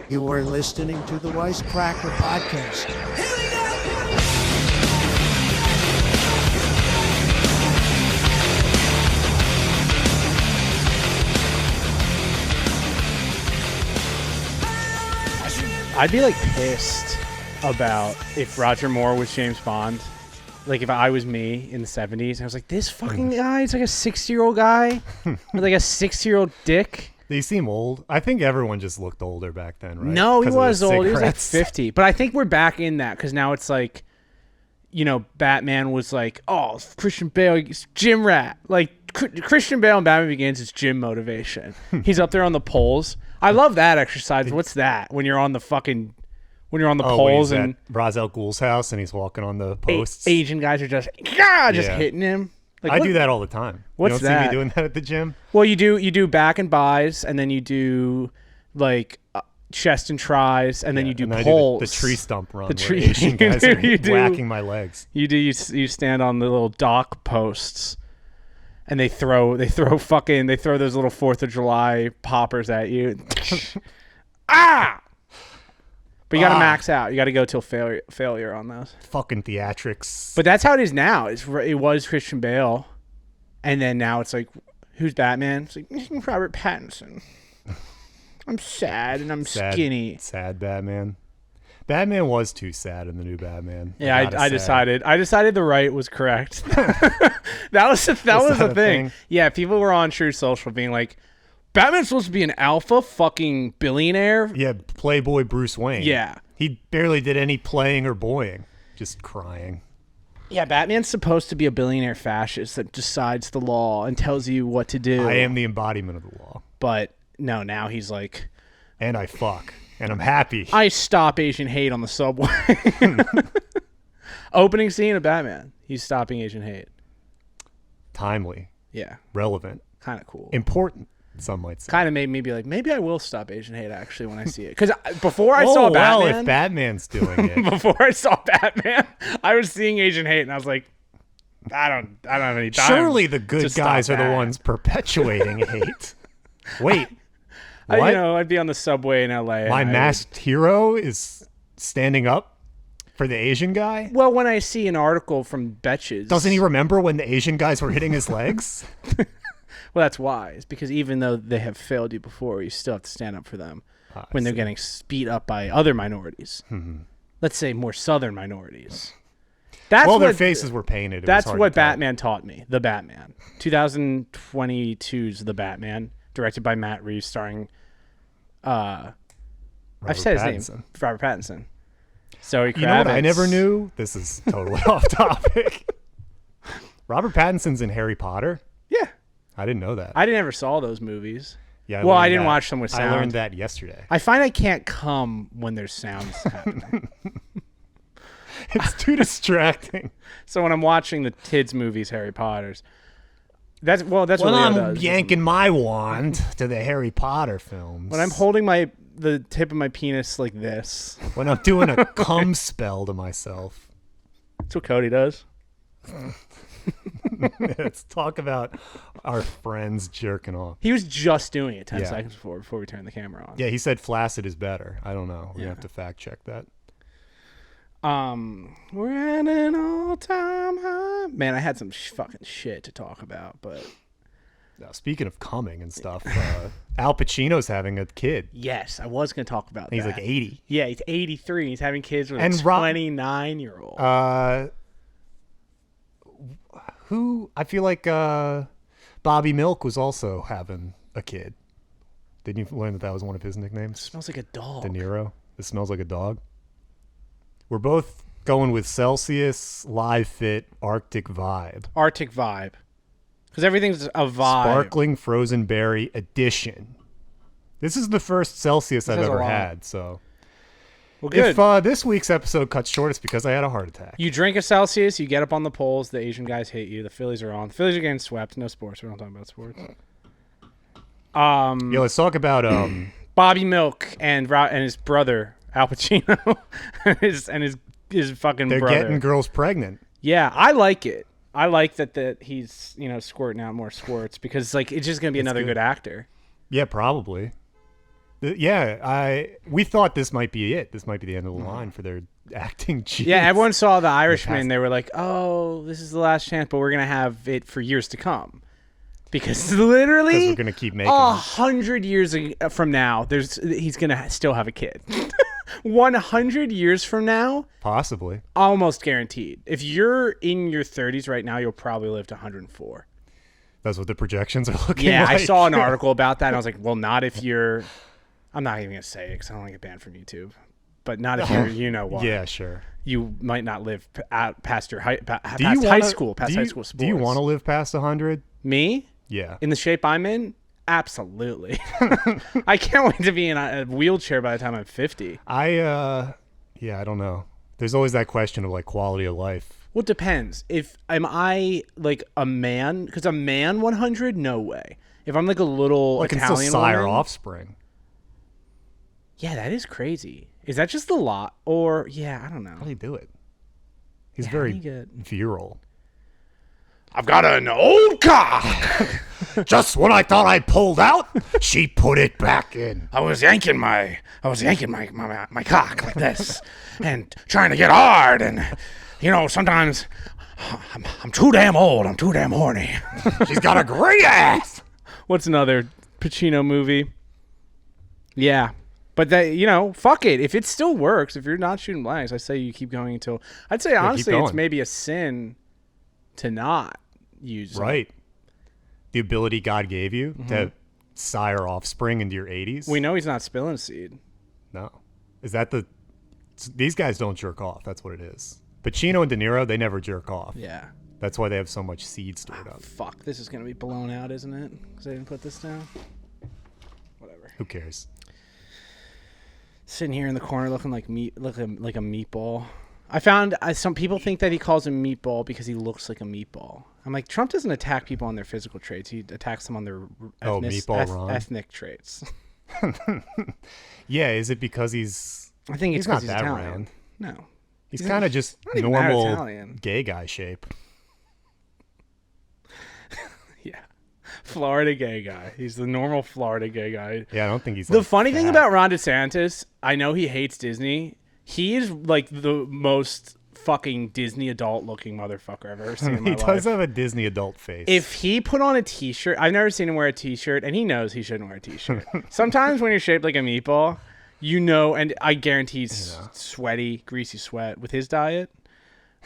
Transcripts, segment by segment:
You are listening to the Wisecracker podcast. I'd be like pissed about if Roger Moore was James Bond. Like if I was me in the 70s, I was like, this fucking guy, it's like a 60-year-old guy with like a 60-year-old dick. They seem old. I think everyone just looked older back then, right? No, he was old. He was like 50. But I think we're back in that because now it's like, you know, Batman was like, oh, Christian Bale, gym rat. Like Christian Bale and Batman Begins is gym motivation. He's up there on the poles. I love that exercise. What's that? When you're on the poles and Ra's al Ghul's house and he's walking on the posts. Asian guys are just hitting him. Like, I do that all the time. What's you don't that? see me doing that at the gym? Well, you do back and buys, and then you do like chest and tries, and then you do poles. The tree stump run. The tree. Where Asian guys are whacking my legs. You stand on the little dock posts, and they throw those little 4th of July poppers at you. Ah! But you got to max out. You got to go till failure on those. Fucking theatrics. But that's how it is now. It was Christian Bale, and then now it's like, who's Batman? It's like Robert Pattinson. I'm sad and I'm skinny. Sad Batman. Batman was too sad in the new Batman. Yeah, I decided the right was correct. that was the thing. Yeah, people were on True Social being like, Batman's supposed to be an alpha fucking billionaire. Yeah, Playboy Bruce Wayne. Yeah. He barely did any playing or boying. Just crying. Yeah, Batman's supposed to be a billionaire fascist that decides the law and tells you what to do. I am the embodiment of the law. But no, now he's like... And I fuck. And I'm happy. I stop Asian hate on the subway. Opening scene of Batman. He's stopping Asian hate. Timely. Yeah. Relevant. Kind of cool. Important. Some might say. Kind of made me be like, maybe I will stop Asian hate actually when I see it. Because before I saw Batman... well, if Batman's doing it. Before I saw Batman, I was seeing Asian hate and I was like, I don't have any time. Surely the good guys are the ones perpetuating hate. Wait. What? I'd be on the subway in LA. My masked hero is standing up for the Asian guy? Well, when I see an article from Betches... Doesn't he remember when the Asian guys were hitting his legs? Well, that's why. It's because even though they have failed you before, you still have to stand up for them when they're getting beat up by other minorities. Mm-hmm. Let's say more southern minorities. Their faces were painted. That's what Batman taught me. The Batman. 2022's The Batman, directed by Matt Reeves, starring... I've said his name. Robert Pattinson. Zoe Kravitz. You know what I never knew? This is totally off topic. Robert Pattinson's in Harry Potter? Yeah. I didn't know that. I never saw those movies. Yeah. I didn't watch them with sound. I learned that yesterday. I find I can't come when there's sounds happening. It's too distracting. So when I'm watching the kids' movies, Harry Potter's, that's what Leo I'm does. Yanking my wand to the Harry Potter films. When I'm holding the tip of my penis like this. When I'm doing a cum spell to myself. That's what Cody does. Let's talk about our friends jerking off. He was just doing it 10 seconds before we turned the camera on. Yeah, he said flaccid is better. I don't know. We have to fact check that. We're at an all-time high. Man, I had some fucking shit to talk about, but... Now, speaking of coming and stuff, Al Pacino's having a kid. Yes, I was going to talk about that. He's like 80. Yeah, he's 83. He's having kids with a 29-year-old. Who I feel like Bobby Milk was also having a kid. Didn't you learn that was one of his nicknames? It smells like a dog. De Niro. It smells like a dog. We're both going with Celsius Live Fit Arctic Vibe. Arctic Vibe. Because everything's a vibe. Sparkling Frozen Berry Edition. This is the first Celsius I've ever had, so... Well, good. If this week's episode cuts short, it's because I had a heart attack. You drink a Celsius, you get up on the polls, the Asian guys hate you, the Phillies are on. The Phillies are getting swept. No sports. We don't talk about sports. Let's talk about Bobby Milk and his brother, Al Pacino, and his fucking They're brother. They're getting girls pregnant. Yeah, I like it. I like that he's, squirting out more squirts because it's just going to be another good actor. Yeah, probably. We thought this might be it. This might be the end of the line for their acting cheats. Yeah, everyone saw The Irishman. They were like, "Oh, this is the last chance, but we're gonna have it for years to come." Because literally, we're gonna keep making 100 years from now, he's gonna still have a kid. 100 years from now, possibly, almost guaranteed. If you're in your 30s right now, you'll probably live to 104. That's what the projections are looking Yeah, like. I saw an article about that, and I was like, well, not if you're. I'm not even gonna say it because I don't want to get banned from YouTube. But not if you're, you know what? Yeah, sure. You might not live past your high school sports. Do you want to live past 100? Me? Yeah. In the shape I'm in? Absolutely. I can't wait to be in a wheelchair by the time I'm 50. I don't know. There's always that question of like quality of life. Well, it depends. Am I like a man? Because a man 100? No way. If I'm like a little Like Italian still sire woman, offspring. Yeah, that is crazy. Is that just the lot? Or, yeah, I don't know. How do you do it? He's Yeah, very how do you get- virile. I've got an old cock. Just when I thought I pulled out, she put it back in. I was yanking my cock like this and trying to get hard. And, you know, sometimes I'm too damn old. I'm too damn horny. She's got a great ass. What's another Pacino movie? Yeah. But that, you know, fuck it. If it still works, if you're not shooting blanks, I say you keep going until. I'd say honestly, it's maybe a sin to not use right. The ability God gave you to sire offspring into your 80s. We know he's not spilling seed. No, is that these guys don't jerk off? That's what it is. Pacino and De Niro, they never jerk off. Yeah. That's why they have so much seed stored up. Fuck, this is gonna be blown out, isn't it? Because I didn't put this down. Whatever. Who cares? Sitting here in the corner looking like like a meatball. I found some people think that he calls him meatball because he looks like a meatball. I'm like, Trump doesn't attack people on their physical traits. He attacks them on their ethnic traits. Yeah, is it because he's... I think it's because he's that Italian. round. No. He's kind of just normal gay guy shape. Yeah. Florida gay guy. He's the normal Florida gay guy. Yeah, I don't think he's The like funny fat. thing about Ron DeSantis, I know he hates Disney. He is like the most fucking Disney adult looking motherfucker I've ever seen in my life. He does have a Disney adult face. If he put on a t-shirt, I've never seen him wear a t-shirt, and he knows he shouldn't wear a t-shirt. Sometimes when you're shaped like a meatball, you know, and I guarantee he's sweaty, greasy sweat with his diet.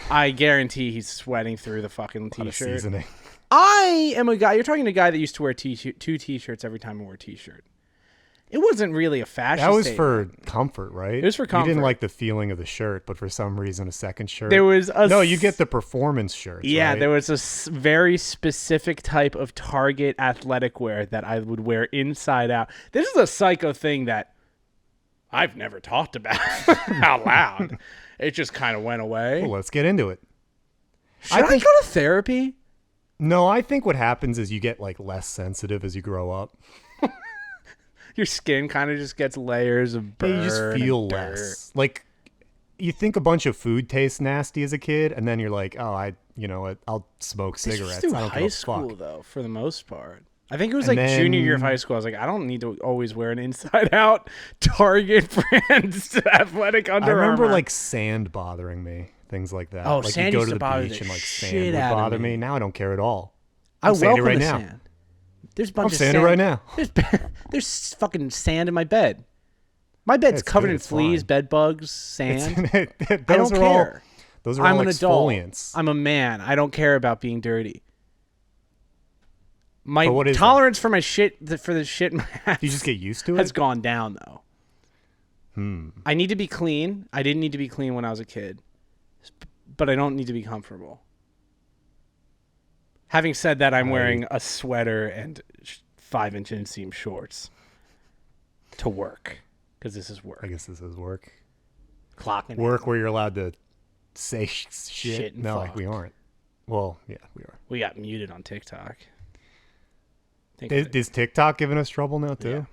I guarantee he's sweating through the fucking t-shirt. Seasoning. I am a guy. You're talking to a guy that used to wear two t-shirts every time he wore a t-shirt. It wasn't really a fashion. That was statement. for comfort, right? It was for comfort. You didn't like the feeling of the shirt, but for some reason, a second shirt. There was no. You get the performance shirts. Yeah, right? there was a very specific type of Target athletic wear that I would wear inside out. This is a psycho thing that I've never talked about out loud. It just kind of went away. Well, let's get into it. Should I go to therapy? No, I think what happens is you get like less sensitive as you grow up. Your skin kind of just gets layers of burn. You just feel less. Like, you think a bunch of food tastes nasty as a kid, and then you're like, oh, I'll smoke cigarettes. Through I don't high give a school, fuck. though, for the most part. I think it was junior year of high school. I was like, I don't need to always wear an inside-out Target brand athletic Under Armour. I remember like sand bothering me, things like that. Oh, like sand you go used to to the bother beach the and like shit sand would out of bother me. me. Now I don't care at all. I welcome right the now. sand. There's a bunch I'm of sanding sand right now. There's fucking sand in my bed. My bed's It's covered good, in it's fleas, fine. bed bugs, sand. I don't care. Those are I'm all an adult. exfoliants. I'm a man. I don't care about being dirty. My But what is tolerance for my shit, for the shit in my ass, You just get used to it. has gone down though. I need to be clean. I didn't need to be clean when I was a kid, but I don't need to be comfortable. Having said that, I'm wearing a sweater and 5-inch inseam shorts to work because this is work. I guess this is work. Clocking Work where you're allowed to say shit. Shit and No, fuck. we aren't. Well, yeah, we are. We got muted on TikTok. Is TikTok giving us trouble now too? Yeah.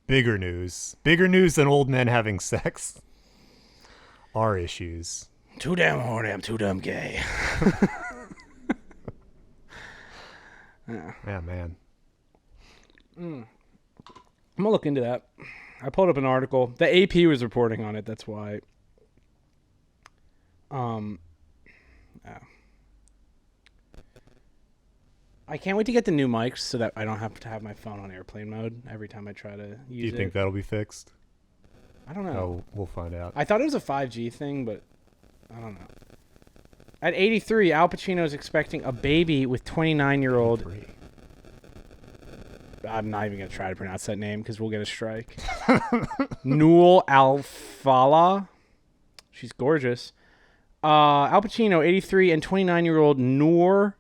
Bigger news. Bigger news than old men having sex. Our issues. Too damn horny. I'm too damn gay. Yeah, man. I'm gonna look into that. I pulled up an article. The AP was reporting on it. That's why. I can't wait to get the new mics so that I don't have to have my phone on airplane mode every time I try to use it. Do you think that'll be fixed? I don't know. Oh, we'll find out. I thought it was a 5G thing, but I don't know. At 83, Al Pacino is expecting a baby with 29-year-old. I'm not even going to try to pronounce that name because we'll get a strike. Noor Al-Fala. She's gorgeous. Al Pacino, 83, and 29-year-old Noor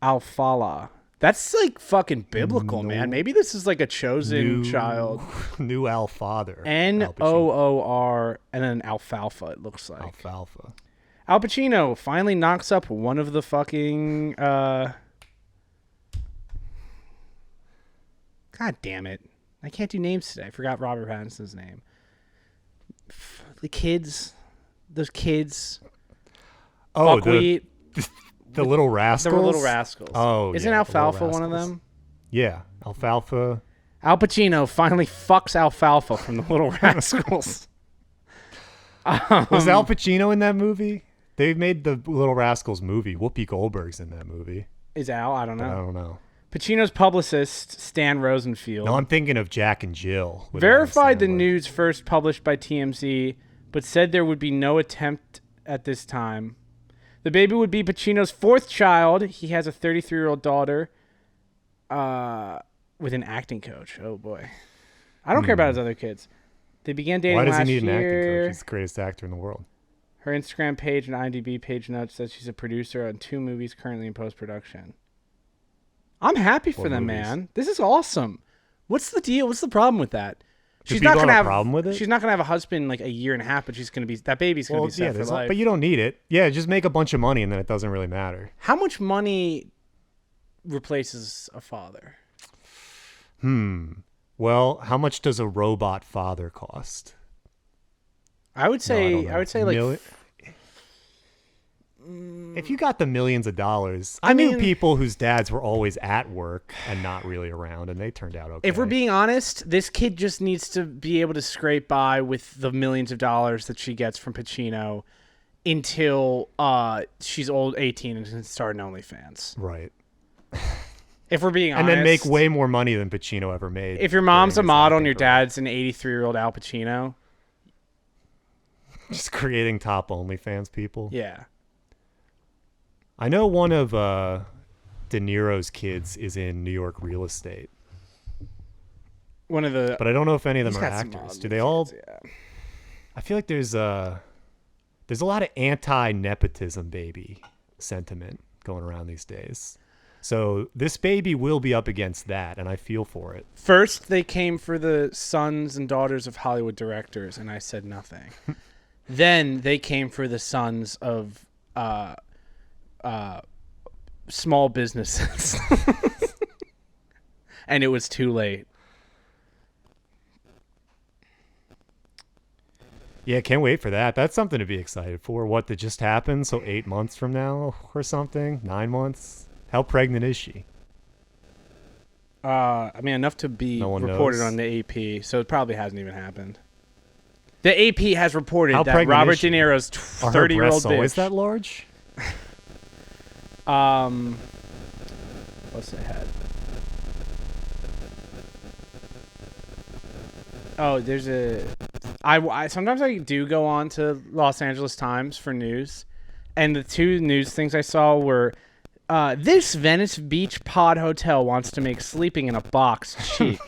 Al-Fala. That's like fucking biblical, man. Maybe this is like a chosen child. New Al-Father. Noor and then Alfalfa, it looks like. Alfalfa. Al Pacino finally knocks up one of the fucking... God damn it. I can't do names today. I forgot Robert Pattinson's name. The kids. Those kids. Oh, Buckwheat. The Little Rascals? The Little Rascals. Oh, Isn't Alfalfa one of them? Yeah, Alfalfa. Al Pacino finally fucks Alfalfa from the Little Rascals. Was Al Pacino in that movie? They made the Little Rascals movie. Whoopi Goldberg's in that movie. Is Al? I don't know. I don't know. Pacino's publicist, Stan Rosenfield. No, I'm thinking of Jack and Jill. Verified the news first published by TMZ, but said there would be no attempt at this time. The baby would be Pacino's fourth child. He has a 33-year-old daughter with an acting coach. Oh, boy. I don't care about his other kids. They began dating last year. Why does he need an acting coach? He's the greatest actor in the world. Her Instagram page and IMDb page notes that she's a producer on 2 movies currently in post-production. I'm happy for them, man. This is awesome. What's the deal? What's the problem with that? She's not gonna have a problem with it. She's not gonna have a husband in like a year and a half, but she's gonna be that baby's gonna be set for life. But you don't need it. Yeah, just make a bunch of money and then it doesn't really matter. How much money replaces a father? Well, how much does a robot father cost? I would say like if you got the millions of dollars, I knew people whose dads were always at work and not really around, and they turned out okay. If we're being honest, this kid just needs to be able to scrape by with the millions of dollars that she gets from Pacino until she's 18 and can start an OnlyFans. Right. If we're being honest. And then make way more money than Pacino ever made. If your mom's a model and your dad's an 83-year-old Al Pacino. Just creating top OnlyFans people. Yeah. I know one of De Niro's kids is in New York real estate. But I don't know if any of them are actors. Do they all? Yeah. I feel like there's a lot of anti-nepotism baby sentiment going around these days. So this baby will be up against that, and I feel for it. First, they came for the sons and daughters of Hollywood directors, and I said nothing. Then they came for the sons of small businesses. And it was too late. Yeah, can't wait for that. That's something to be excited for. What, that just happened? So 8 months from now or something? 9 months? How pregnant is she? Enough to be reported on the AP, so it probably hasn't even happened. The AP has reported that Robert De Niro's 30-year-old bitch. Always that large? What's ahead? Oh, there's I sometimes I do go on to Los Angeles Times for news, and the 2 news things I saw were this Venice Beach pod hotel wants to make sleeping in a box cheap.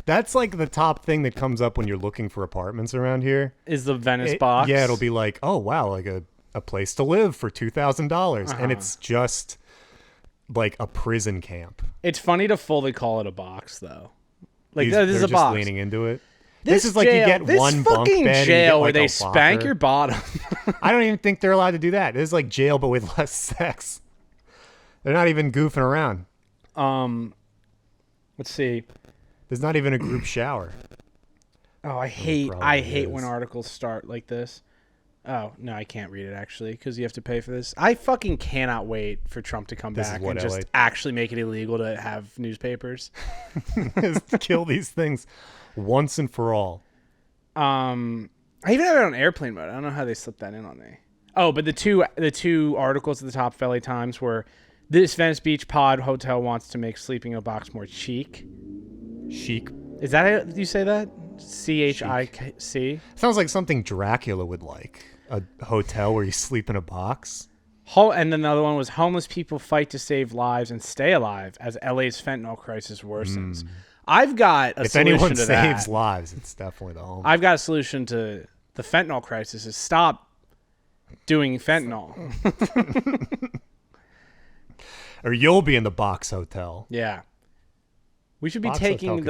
That's like the top thing that comes up when you're looking for apartments around here. Is the Venice box? Yeah, it'll be like, oh wow, like a place to live for $2,000, and it's just like a prison camp. It's funny to fully call it a box, though. Like this is a just box. Leaning into it. This is like jail, you get one bunk bed. This fucking jail where they spank spank your bottom. I don't even think they're allowed to do that. This is like jail, but with less sex. They're not even goofing around. Let's see. There's not even a group shower. Oh, I hate when articles start like this. Oh, no, I can't read it, actually, because you have to pay for this. I fucking cannot wait for Trump to come back and just actually make it illegal to have newspapers. Just kill these things once and for all. I even have it on airplane mode. I don't know how they slipped that in on me. Oh, but the two articles at the top of LA Times were, this Venice Beach pod hotel wants to make sleeping in a box more chic. Chic. Is that how you say that? CHIC? Sounds like something Dracula would like. A hotel where you sleep in a box. And then the other one was, homeless people fight to save lives and stay alive as LA's fentanyl crisis worsens. I've got a solution to that. If anyone saves lives, it's definitely the homeless. I've got a solution to the fentanyl crisis is stop doing fentanyl. Or you'll be in the box hotel. Yeah. We should be taking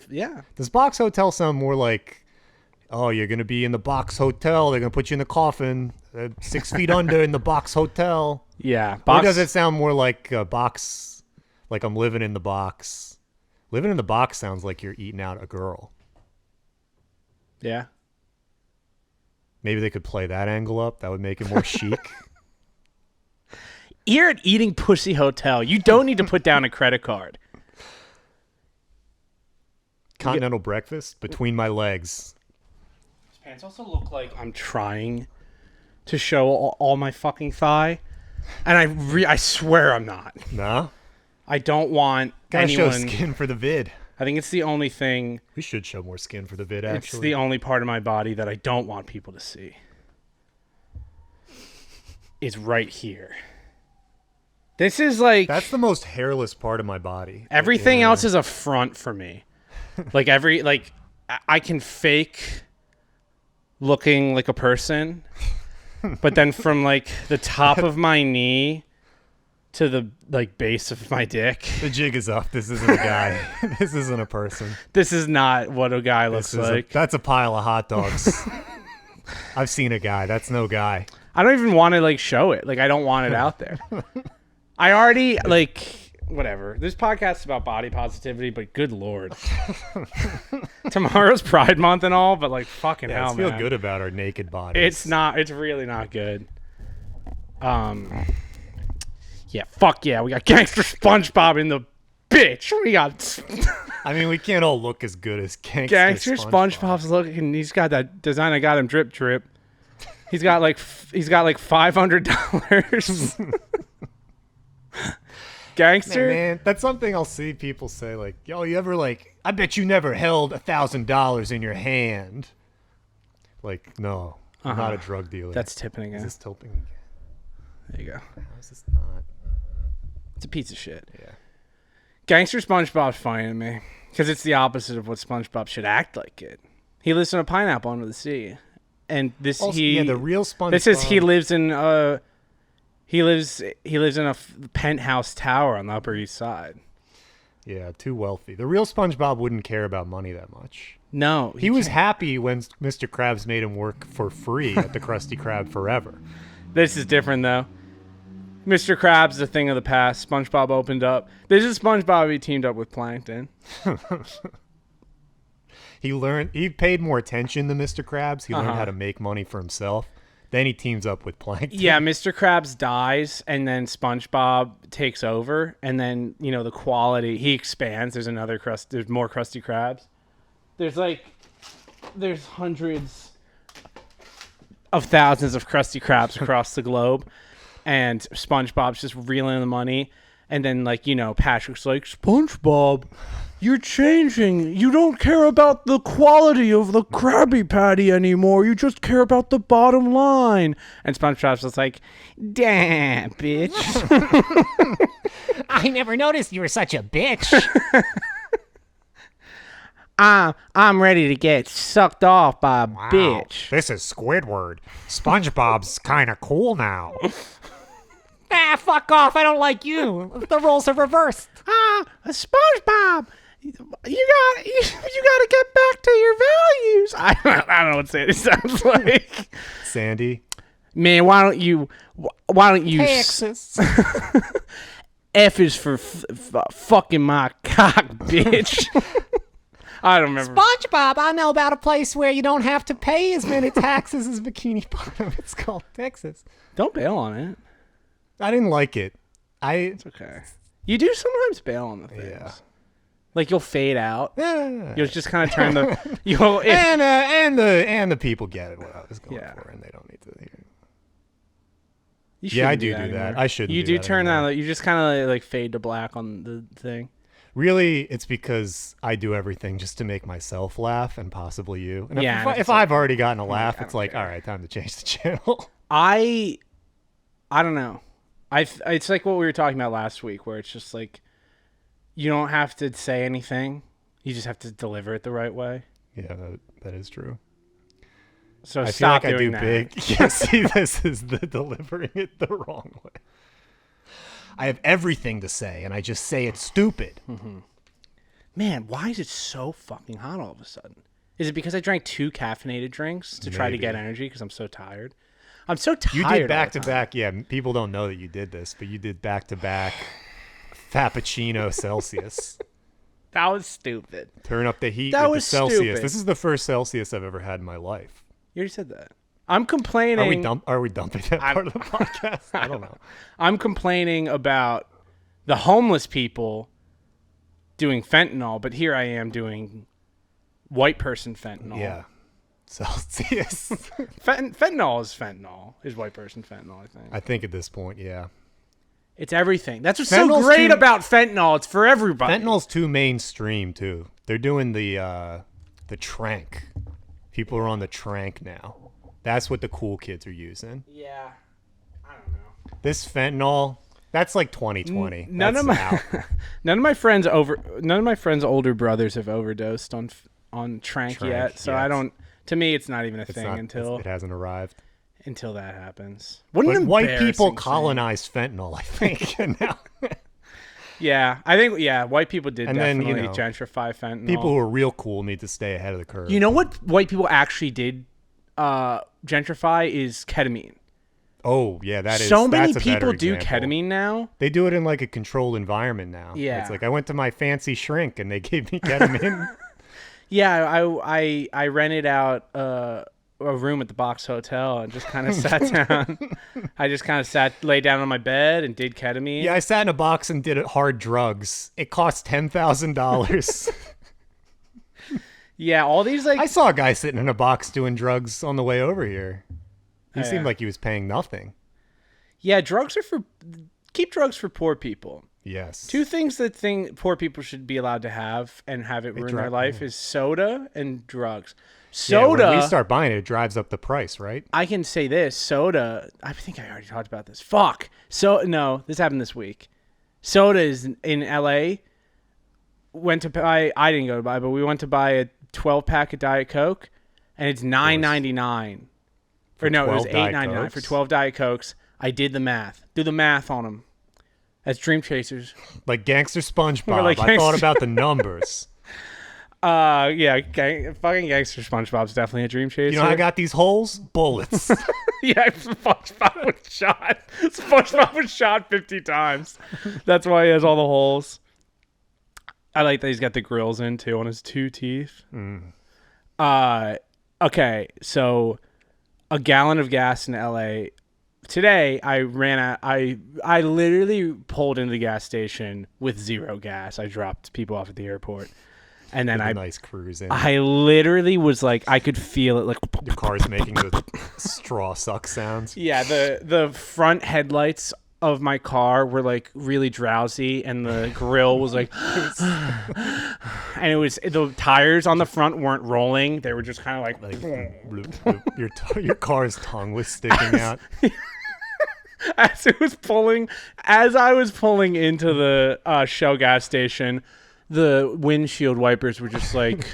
yeah. Does box hotel sound more like, oh, you're going to be in the box hotel. They're going to put you in the coffin 6 feet under in the box hotel. Yeah. Or does it sound more like a box, like I'm living in the box? Living in the box sounds like you're eating out a girl. Yeah. Maybe they could play that angle up. That would make it more chic. You're at Eating Pussy Hotel. You don't need to put down a credit card. Continental breakfast between my legs. His pants also look like I'm trying to show all my fucking thigh, and I swear I'm not. No? I don't want anyone... show skin for the vid. I think it's the only thing... We should show more skin for the vid, actually. It's the only part of my body that I don't want people to see. It's right here. This is like... That's the most hairless part of my body. Everything else is a front for me. I can fake looking like a person, but then from like the top of my knee to the like base of my dick, the jig is up. This isn't a guy. This isn't a person. This is not what a guy looks like. That's a pile of hot dogs. I've seen a guy. That's no guy. I don't even want to like show it. Like I don't want it out there. I already like... Whatever. This podcast is about body positivity, but good Lord. Tomorrow's Pride Month and all, but like fucking hell, man. Let's feel good about our naked bodies. It's really not good. Yeah, fuck yeah. We got Gangster Spongebob in the bitch. We got... I mean, we can't all look as good as Gangster SpongeBob's looking. He's got that design I got him drip. He's got like $500. Gangster, man, that's something I'll see people say like, yo, you ever like, I bet you never held $1,000 in your hand. Like, no, I'm not a drug dealer. That's tipping again. Is this tipping again? There you go. How is this not? It's a piece of shit. Yeah. Gangster SpongeBob's funny to me because it's the opposite of what SpongeBob should act like it. He lives in a pineapple under the sea, and the real SpongeBob. This is he lives in a penthouse tower on the Upper East Side. Yeah, too wealthy. The real SpongeBob wouldn't care about money that much. No, he was happy when Mr. Krabs made him work for free at the Krusty Krab forever. This is different though. Mr. Krabs is a thing of the past. SpongeBob opened up. This is SpongeBob. He teamed up with Plankton. He paid more attention than Mr. Krabs. He learned how to make money for himself. Then he teams up with Plankton. Yeah, Mr. Krabs dies, and then SpongeBob takes over, and then the quality he expands. There's more Krusty Krabs. There's hundreds of thousands of Krusty Krabs across the globe, and SpongeBob's just reeling in the money, and then Patrick's like, SpongeBob, you're changing. You don't care about the quality of the Krabby Patty anymore. You just care about the bottom line. And SpongeBob's just like, damn, bitch. I never noticed you were such a bitch. I'm ready to get sucked off by a bitch. This is Squidward. SpongeBob's kind of cool now. Fuck off. I don't like you. The roles are reversed. SpongeBob. You gotta get back to your values. I don't know what Sandy sounds like. Sandy, man, why don't you? Texas. F is for fucking my cock, bitch. I don't remember. SpongeBob, I know about a place where you don't have to pay as many taxes as Bikini Bottom. It's called Texas. Don't bail on it. I didn't like it. It's okay. You do sometimes bail on the things. Yeah. Like you'll fade out. Yeah. You'll just kind of turn the. You'll and the people get it what I was going for, and they don't need to hear it. You Yeah, I shouldn't do that. anymore. I shouldn't. You do do that turn anymore. that. You just kind of like fade to black on the thing. Really, it's because I do everything just to make myself laugh and possibly you. And Yeah, if I've already gotten a laugh, it's like, all right, time to change the channel. I don't know. It's like what we were talking about last week, where it's just like you don't have to say anything. You just have to deliver it the right way. Yeah, that is true. So I stop feel like doing I that. do big. Yeah, see, this is the delivering it the wrong way. I have everything to say, and I just say it's stupid. Man, why is it so fucking hot all of a sudden? Is it because I drank 2 caffeinated drinks to try to get Maybe. energy? Because I'm so tired. I'm so tired. You all did the back to time. back. Yeah, people don't know that you did this, but you did back to back Frappuccino Celsius. That was stupid. Turn up the heat That with the was Celsius. stupid. This is the first Celsius I've ever had in my life. You already said that. I'm complaining. Are we dumping that part of the podcast? I don't know. I'm complaining about the homeless people doing fentanyl, but here I am doing white person fentanyl. Yeah. Celsius. Fentanyl is white person fentanyl, I think. I think at this point, yeah. It's everything. That's what's so Fentanyl's great too- about fentanyl. It's for everybody. Fentanyl's too mainstream too. They're doing the trank. People are on the trank now. That's what the cool kids are using. Yeah. I don't know. This fentanyl, that's like 2020. None That's of my out. none of my friends' older brothers have overdosed on trank yet. So yeah, I don't. To me, it's not even a It's thing not, until it hasn't arrived. that happens. But What an white people embarrassing thing. colonized fentanyl, I think. And now Yeah, I think white people did And then, definitely you know, gentrify fentanyl. people who are real cool need to stay ahead of the curve. You know what white people actually did gentrify is ketamine. Oh, yeah, that is. So many that's a better people do example. ketamine now. They do it in like a controlled environment now. Yeah. It's like I went to my fancy shrink and they gave me ketamine. Yeah, I rented out a room at the Box Hotel and just kind of sat down. I just kind of lay down on my bed and did ketamine. Yeah, I sat in a box and did hard drugs. It cost $10,000. Yeah, all these like I saw a guy sitting in a box doing drugs on the way over here. He Oh, seemed yeah. like he was paying nothing. yeah, drugs are keep drugs for poor people. Yes. 2 things that poor people should be allowed to have and have it ruin their life is soda and drugs. Yeah, Soda. when we start buying it, it drives up the price, right? I can say this, soda. I think I already talked about this. Fuck. So no, this happened this week. Soda is in LA. Went to buy. I didn't go to buy, but we went to buy a 12-pack of Diet Coke, and it's $9.99. Or no, it was 12 Diet $8.99 for Cokes? 12 Diet Cokes. I did the math. Do the math on them. That's Dream Chasers. Like Gangster SpongeBob. like I thought Gangster- about the numbers. Yeah, fucking Gangster SpongeBob's definitely a Dream Chaser. You know how I got these holes? Bullets. Yeah, SpongeBob was shot. SpongeBob was shot 50 times. That's why he has all the holes. I like that he's got the grills in too on his 2 teeth. Okay, so a gallon of gas in LA. Today I ran out. I literally pulled into the gas station with 0 gas. I dropped people off at the airport, and then With a I nice cruise in. I literally was like, I could feel it like. Your car's making the straw suck sounds. Yeah, the front headlights of my car were like really drowsy, and the grill was like, and it was the tires on the front weren't rolling; they were just kind of like. Bloop, bloop. Your car's tongue was sticking out. As I was pulling into the Shell gas station, the windshield wipers were just like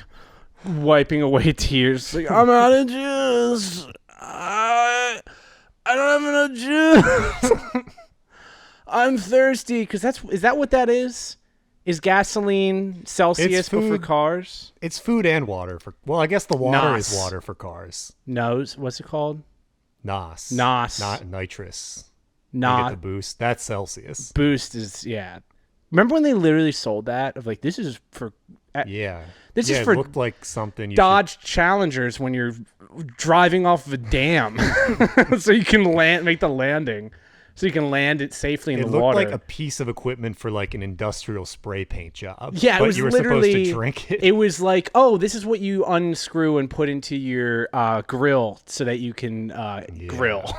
wiping away tears. Like, I'm out of juice. I don't have enough juice. I'm thirsty because is that what that is? Is gasoline Celsius but for food. cars? It's food and water for. Well, I guess the water is Nos. water for cars. Nose. What's it called? Nos. Nos. Not nitrous. You Not get the boost. That's Celsius. Boost is, yeah. Remember when they literally sold that of like, this is for Yeah. This yeah, is for it looked like something you Dodge Challengers when you're driving off of a dam, so you can make the landing, so you can land it safely in It the looked water. like a piece of equipment for like an industrial spray paint job. Yeah, but it was you were literally supposed to drink it. It was like, oh, this is what you unscrew and put into your grill so that you can grill.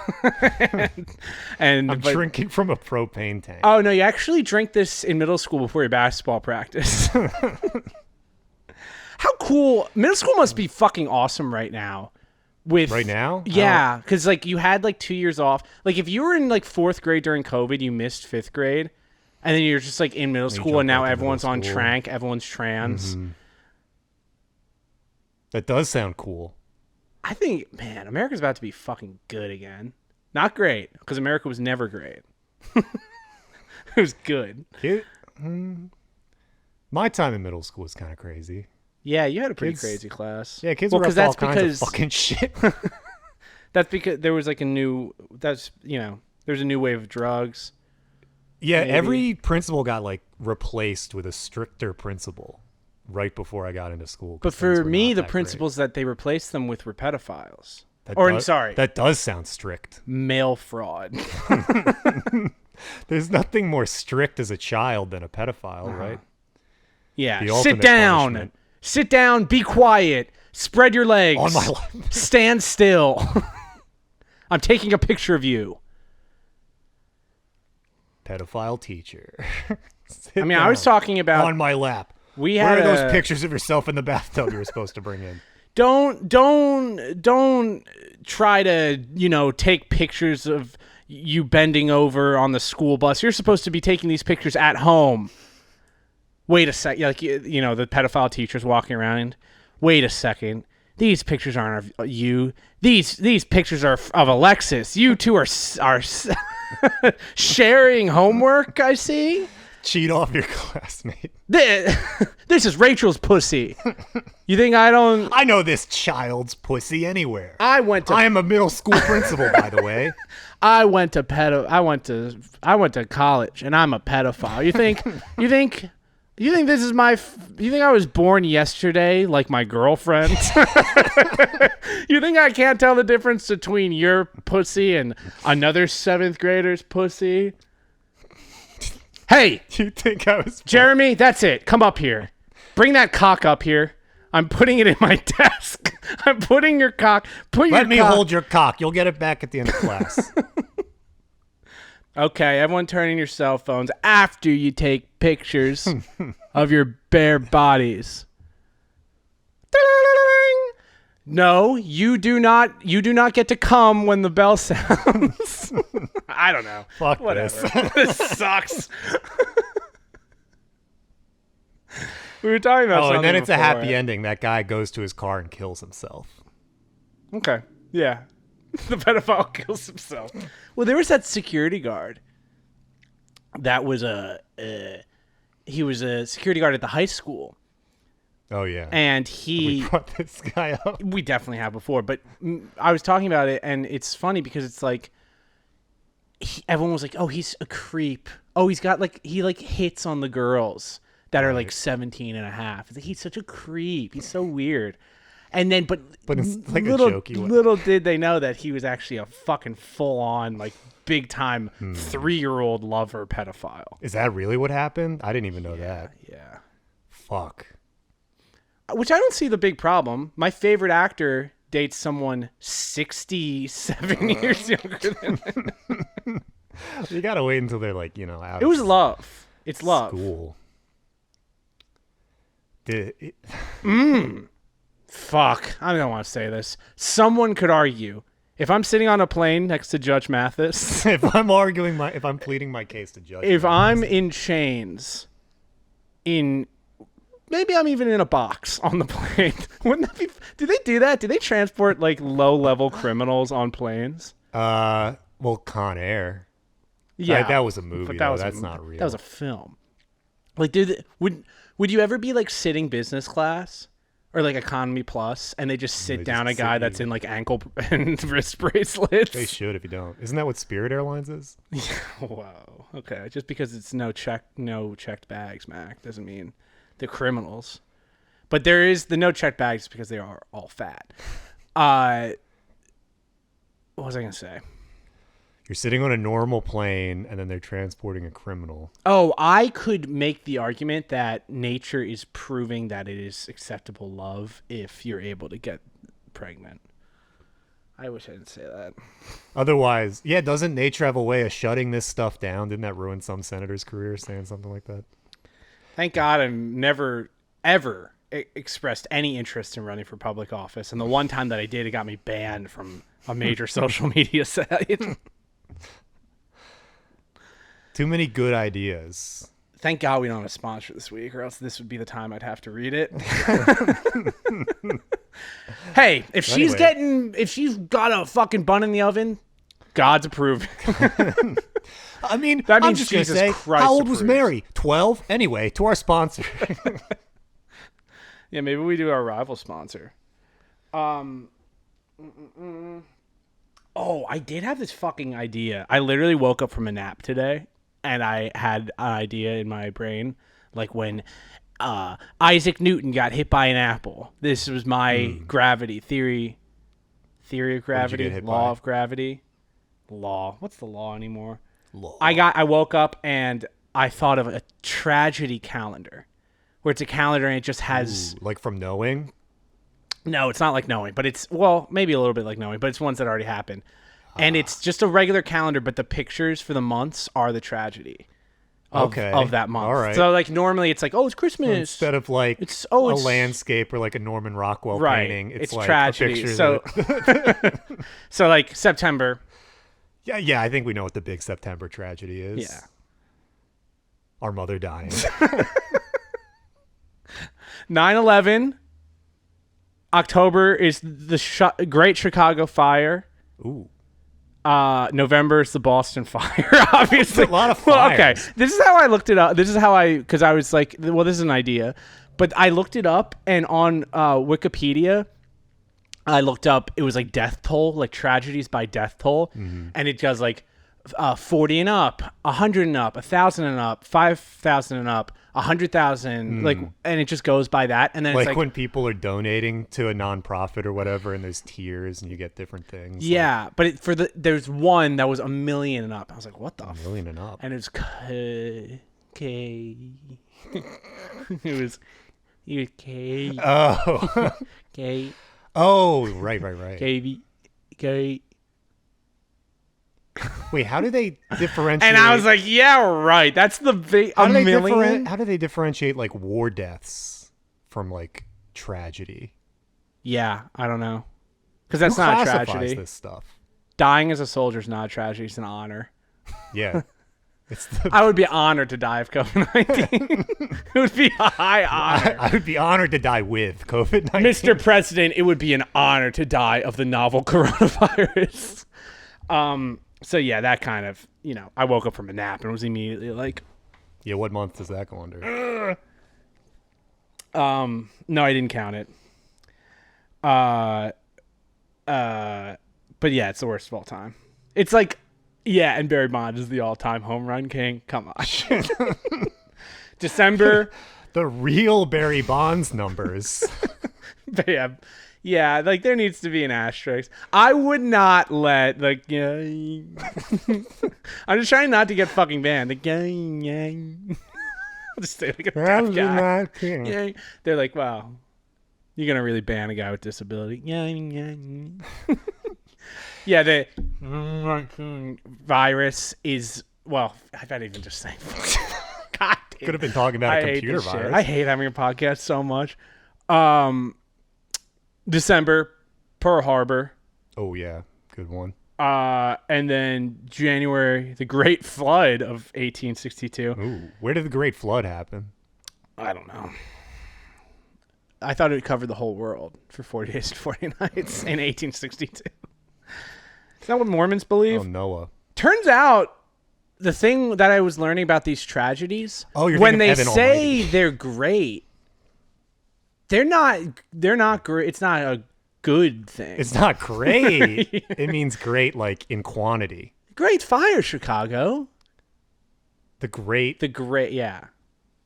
and I'm drinking from a propane tank. Oh no, you actually drink this in middle school before your basketball practice. How cool! Middle school must be fucking awesome right now. Right now? Yeah, because like you had like 2 years off. Like if you were in like 4th grade during COVID, you missed 5th grade, and then you're just like in middle school, and now right to everyone's middle on school. trank, everyone's trans. That does sound cool. I think, man, America's about to be fucking good again. Not great, because America was never great. It was good. My time in middle school was kind of crazy. Yeah, you had a pretty Kids- crazy class. Yeah, kids well, were up because to all kinds of fucking shit. that's because there was like a new. That's there's a new wave of drugs. Yeah, Maybe. every principal got like replaced with a stricter principal right before I got into school. 'cause But things for were me, not the that principals that they replaced them with were pedophiles. great. Sorry, That does sound strict. mail fraud. There's nothing more strict as a child than a pedophile, Uh-huh. right? Yeah, The sit ultimate down. punishment. Sit down. Be quiet. Spread your legs. On my lap. Stand still. I'm taking a picture of you. Pedophile teacher. I mean, I was talking about on my lap. we Where had are those a- pictures of yourself in the bathtub you were supposed to bring in? Don't try to, take pictures of you bending over on the school bus. You're supposed to be taking these pictures at home. Wait a sec. Like, the pedophile teacher's walking around. Wait a second. These pictures aren't of you. These pictures are of Alexis. You two are sharing homework, I see. Cheat off your classmate. This is Rachel's pussy. You think I don't? I know this child's pussy anywhere. I went to I am a middle school principal, by the way. I went to college and I'm a pedophile. You think this is you think I was born yesterday like my girlfriend? You think I can't tell the difference between your pussy and another 7th grader's pussy? Hey, You think I was Jeremy, that's it. Come up here. Bring that cock up here. I'm putting it in my desk. I'm putting your cock. Let me hold your cock. You'll get it back at the end of class. Okay, everyone turn in your cell phones after you take pictures of your bare bodies. No, you do not get to come when the bell sounds. I don't know. Fuck Whatever. this. This sucks. We were talking about Oh, something and then it's a before. happy ending. That guy goes to his car and kills himself. Okay. Yeah. The pedophile kills himself. Well, there was that security guard. That was he was a security guard at the high school. Oh, yeah. And we brought this guy up. we definitely have before, but I was talking about it, and it's funny because it's like everyone was like, "Oh, he's a creep. Oh, he hits on the girls that are like 17 and a half. It's like, he's such a creep. He's so weird." And then, but it's like a little, jokey way. little did they know that he was actually a fucking full-on, like, big-time 3-year-old lover pedophile. Is that really what happened? I didn't even know that. Yeah. Fuck. Which I don't see the big problem. My favorite actor dates someone 67 years younger than him. You gotta wait until they're like, out It of was love. It's love. school. Fuck. I don't want to say this. Someone could argue. If I'm sitting on a plane next to Judge Mathis, if I'm pleading my case to judge, if I'm in chains, maybe I'm even in a box on the plane. Wouldn't that be? Do they do that? Do they transport like low-level criminals on planes? well, Con Air. Yeah, that was a movie. but Though. That's not real. That was a film. Like, would you ever be like sitting business class or like economy plus, and they just sit They down just a guy sit that's you. in like ankle and wrist bracelets? They should if you don't. Isn't that what Spirit Airlines is? Whoa. Okay. Just because it's no checked bags, Mac, doesn't mean they're criminals. But there is the no check bags because they are all fat. What was I gonna say? You're sitting on a normal plane, and then they're transporting a criminal. Oh, I could make the argument that nature is proving that it is acceptable love if you're able to get pregnant. I wish I didn't say that. Otherwise, yeah, doesn't nature have a way of shutting this stuff down? Didn't that ruin some senator's career saying something like that? Thank God I've never, ever expressed any interest in running for public office. And the one time that I did, it got me banned from a major social media site. Too many good ideas. Thank God we don't have a sponsor this week, or else this would be the time I'd have to read it. Hey, if she's got a fucking bun in the oven, God's approving. I mean, That I'm means just going to Jesus say, Christ how old was approves. Mary? 12? Anyway, to our sponsor. Yeah, maybe we do our rival sponsor. Oh, I did have this fucking idea. I literally woke up from a nap today, and I had an idea in my brain, like when Isaac Newton got hit by an apple. This was my gravity theory of gravity, get hit law by? of gravity. Law. What's the law anymore? Law. I woke up and I thought of a tragedy calendar, where it's a calendar and it just has Like from Knowing? no, it's not like Knowing, but it's, well, maybe a little bit like Knowing, but it's ones that already happened. And it's just a regular calendar, but the pictures for the months are the tragedy of that month. All right. So, like, normally it's like, oh, it's Christmas. Instead of like It's a landscape or like a Norman Rockwell right. painting, It's like tragedy. a picture So, so like September. yeah, I think we know what the big September tragedy is. Yeah. Our mother dying. 9/11. October is the Great Chicago Fire. Ooh. November is the Boston Fire, obviously. A lot of Well, okay, fires. this is how I looked it up. This is how because I was like, well, this is an idea. But I looked it up, and on Wikipedia, I looked up, it was like death toll, like tragedies by death toll. Mm-hmm. And it does like 40 and up, 100 and up, 1,000 and up, 5,000 and up, 100,000, like, and it just goes by that. And then it's Like like when people are donating to a nonprofit or whatever, and there's tiers and you get different things. yeah, but there's one that was 1 million and up. I was like, what the Like a million and up. And it was K. it was K. Oh. K. Oh, right. K. K. Wait, how do they differentiate? And I was like, yeah, right. That's the big how a do they million. how do they differentiate like war deaths from like tragedy? Yeah, I don't know. Because that's Who not a classifies tragedy. this stuff? Dying as a soldier is not a tragedy. It's an honor. Yeah. It's the, I would be honored to die of COVID-19. It would be a high honor. I would be honored to die with COVID-19. Mr. President, it would be an honor to die of the novel coronavirus. So yeah, that kind of, I woke up from a nap and was immediately like, Yeah, what month does that go under? no, I didn't count it. But yeah, it's the worst of all time. It's like, yeah, and Barry Bonds is the all-time home run king. Come on. December. The real Barry Bonds numbers. Yeah, like there needs to be an asterisk. I would not let I'm just trying not to get fucking banned. I'll just say like a deaf guy. Yeah. They're like, wow, you're gonna really ban a guy with disability. Yeah, the virus is, well, I bet even just saying. God damn. Could have been talking about a computer virus. I hate having a podcast so much. December, Pearl Harbor. Oh yeah, good one. And then January, the Great Flood of 1862. Ooh, where did the Great Flood happen? I don't know. I thought it covered the whole world for 40 days and 40 nights in 1862. Is that what Mormons believe? Oh, Noah. Turns out the thing that I was learning about these tragedies, you're when thinking they of Evan say Almighty. they're great, they're not great. It's not a good thing. It's not great. It means great, like in quantity. Great fire, Chicago. The great, Yeah.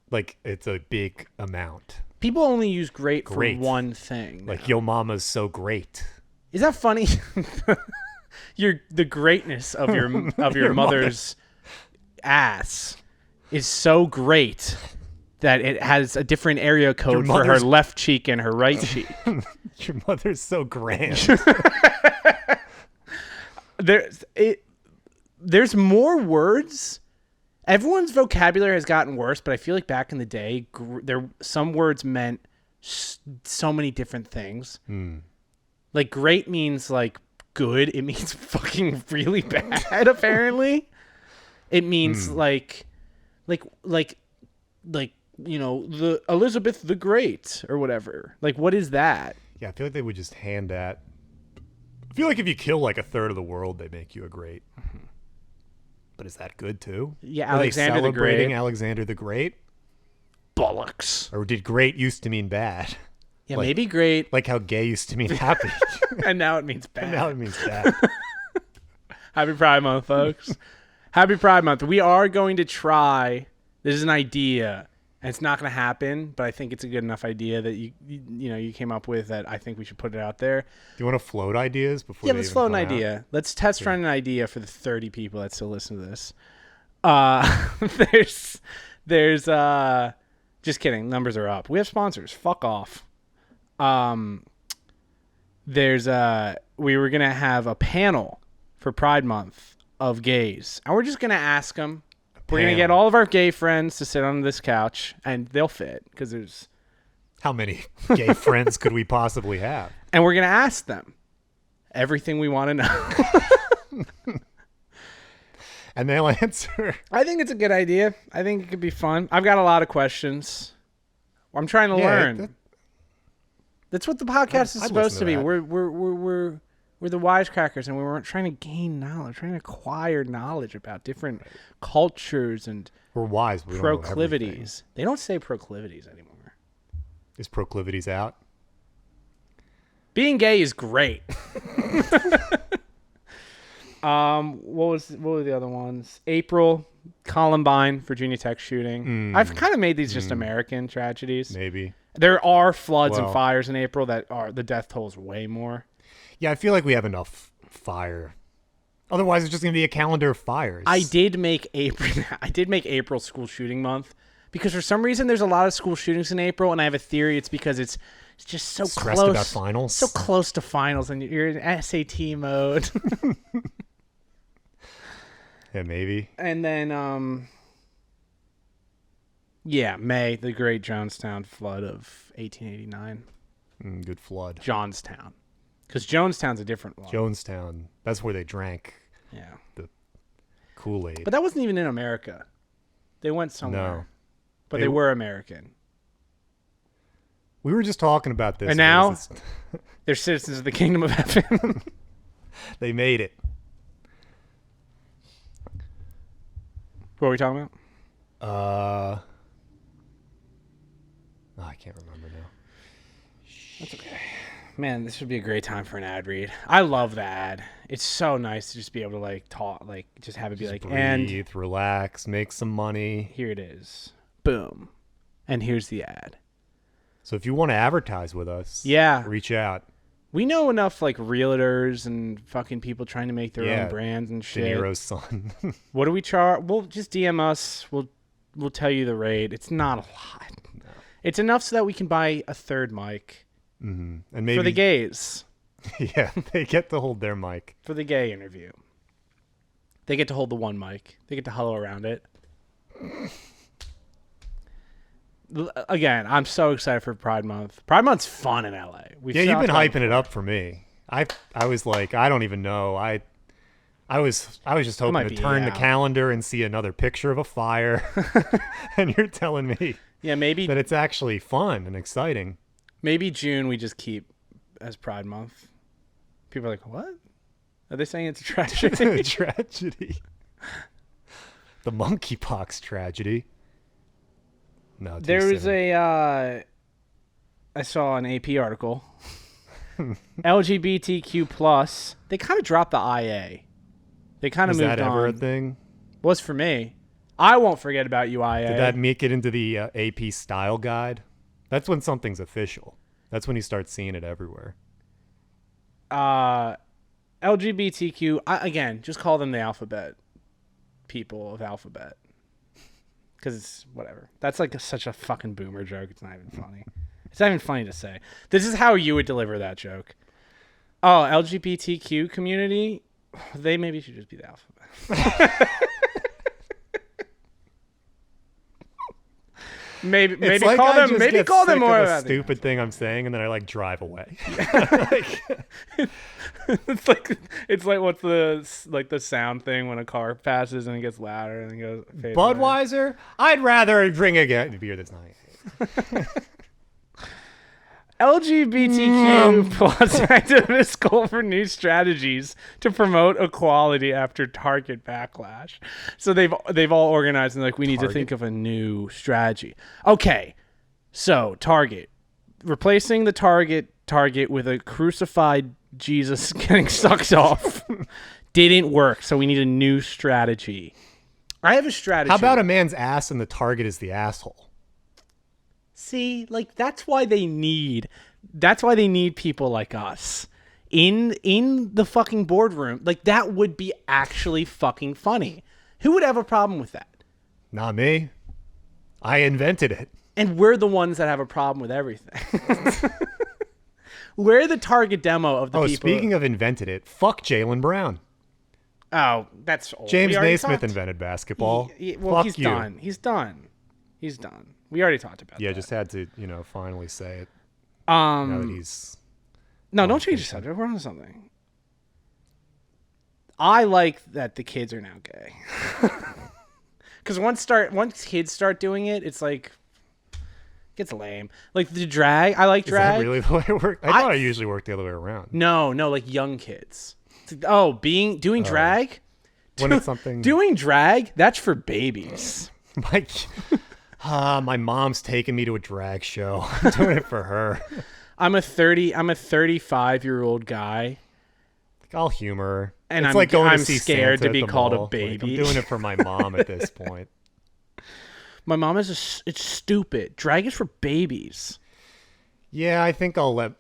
like it's a big amount. People only use great Great. for one thing. Like, now. yo mama's so great. Is that funny? The greatness of your Your mother's ass is so great that it has a different area code for her mother's- left cheek and her right cheek. Your mother's so grand. There's more words. Everyone's vocabulary has gotten worse, but I feel like back in the day, some words meant so many different things. Like great means like good. It means fucking really bad. Apparently, it means like the Elizabeth the Great or whatever. Like, what is that? Yeah, I feel like they would just hand that. I feel like if you kill like a third of the world, they make you a great. But is that good too? Yeah, Are they Alexander the celebrating Great. Alexander the Great? Bollocks. Or did great used to mean bad? Yeah, Like- maybe great, Like how gay used to mean happy. and now it means bad. And now it means bad. Happy Pride Month, folks. Happy Pride Month. We are going to try. This is an idea, and it's not going to happen, but I think it's a good enough idea that you came up with that I think we should put it out there. Do you want to float ideas before? Yeah, they let's even float an come out? idea. Let's test run an idea for the 30 people that still listen to this. There's just kidding. Numbers are up. We have sponsors. Fuck off. We were gonna have a panel for Pride Month of gays, and we're just gonna ask them. We're gonna get panel. all of our gay friends to sit on this couch, and they'll fit because there's. How many gay friends could we possibly have? And we're gonna ask them everything we want to know. And they'll answer. I think it's a good idea. I think it could be fun. I've got a lot of questions. I'm trying to learn. That's what the podcast is I'd supposed to listen be. to that. We're the Wisecrackers, and we weren't trying to gain knowledge, trying to acquire knowledge about different cultures and We're wise. But we don't know everything. proclivities. They don't say proclivities anymore. Is proclivities out? Being gay is great. What were the other ones? April, Columbine, Virginia Tech shooting. I've kind of made these just American tragedies. Maybe. There are floods and Well- fires in April that are the death toll is way more. Yeah, I feel like we have enough fire. Otherwise, it's just gonna be a calendar of fires. I did make April. I did make April school shooting month because for some reason there's a lot of school shootings in April, and I have a theory it's because it's just so Stressed close, about finals? so close to finals, and you're in SAT mode. Yeah, maybe. And then, May, the Great Jonestown Flood of 1889. Good flood. Johnstown, because Jonestown's a different one. Jonestown. That's where they drank Yeah, Kool-Aid. but that wasn't even in America. They went somewhere, No. but They- they were American. We were just talking about this. And but now- is this- They're citizens of the Kingdom of Heaven. they made it. What are we talking about? I can't remember now. That's okay. Man, this would be a great time for an ad read. I love the ad. It's so nice to just be able to like talk, like just have it be Just like, breathe, and relax, make some money. here it is. Boom. And here's the ad. So if you want to advertise with us, Yeah. reach out. We know enough like realtors and fucking people trying to make their Yeah. own brands and De shit. Niro's son. What do we charge? We'll just DM us. We'll tell you the rate. It's not a lot. It's enough so that we can buy a third mic And maybe for the gays. yeah, they get to hold their mic. For the gay interview. They get to hold the one mic. They get to huddle around it. Again, I'm so excited for Pride Month. Pride Month's fun in LA. Yeah, you've been hyping it up for me. I was like, I don't even know. I was just hoping might to be turn the out. calendar and see another picture of a fire, and you're telling me Yeah, maybe that it's actually fun and exciting. maybe June we just keep as Pride Month. People are like, what? Are they saying it's a tragedy? Tragedy. The monkeypox tragedy. No, too There was soon. I saw an AP article. LGBTQ plus. They kind of dropped the IA. They kind of Was moved that ever on. a thing? Was for me. I won't forget about you, IA. Did that make it into the AP style guide? That's when something's official. That's when you start seeing it everywhere. LGBTQ, again, just call them the alphabet people of alphabet. Because it's whatever. That's like such a fucking boomer joke. It's not even funny. It's not even funny to say. This is how you would deliver that joke. Oh, LGBTQ community, they maybe should just be the alphabet. maybe like call I them just maybe get call them sick more of a about stupid thing I'm saying, and then I like drive away. it's like what's the sound thing when a car passes and it gets louder and it goes fades away. Budweiser? I'd rather drink a beer that's not. LGBTQ plus activist call for new strategies to promote equality after Target backlash. So they've all organized and like we need to think of a new strategy. Okay, so Target replacing the Target with a crucified Jesus getting sucked off didn't work. So we need a new strategy. I have a strategy. How about a man's ass and the target is the asshole? See, like that's why they need people like us in the fucking boardroom. Like that would be actually fucking funny. Who would have a problem with that? Not me. I invented it. And we're the ones that have a problem with everything. We're the target demo of the people. Speaking of invented it, fuck Jaylen Brown. Oh, that's old. James Naismith invented basketball. Well, fuck he's you. done. He's done. We already talked about that. Yeah, just had to, finally say it. Now that he's... No, don't change the subject. We're on to something. I like that the kids are now gay. Because once kids start doing it, it's like... gets lame. Like the drag. I like drag. Is that really the way it works? I thought I usually worked the other way around. No, like young kids. Doing drag? When it's something... Doing drag, that's for babies. My mom's taking me to a drag show. I'm doing it for her. I'm a 35-year-old guy. I'll humor her. And it's I'm like going I'm to see scared Santa to be at the called mall. a baby. Like, I'm doing it for my mom at this point. My mom it's stupid. Drag is for babies. Yeah, I think I'll let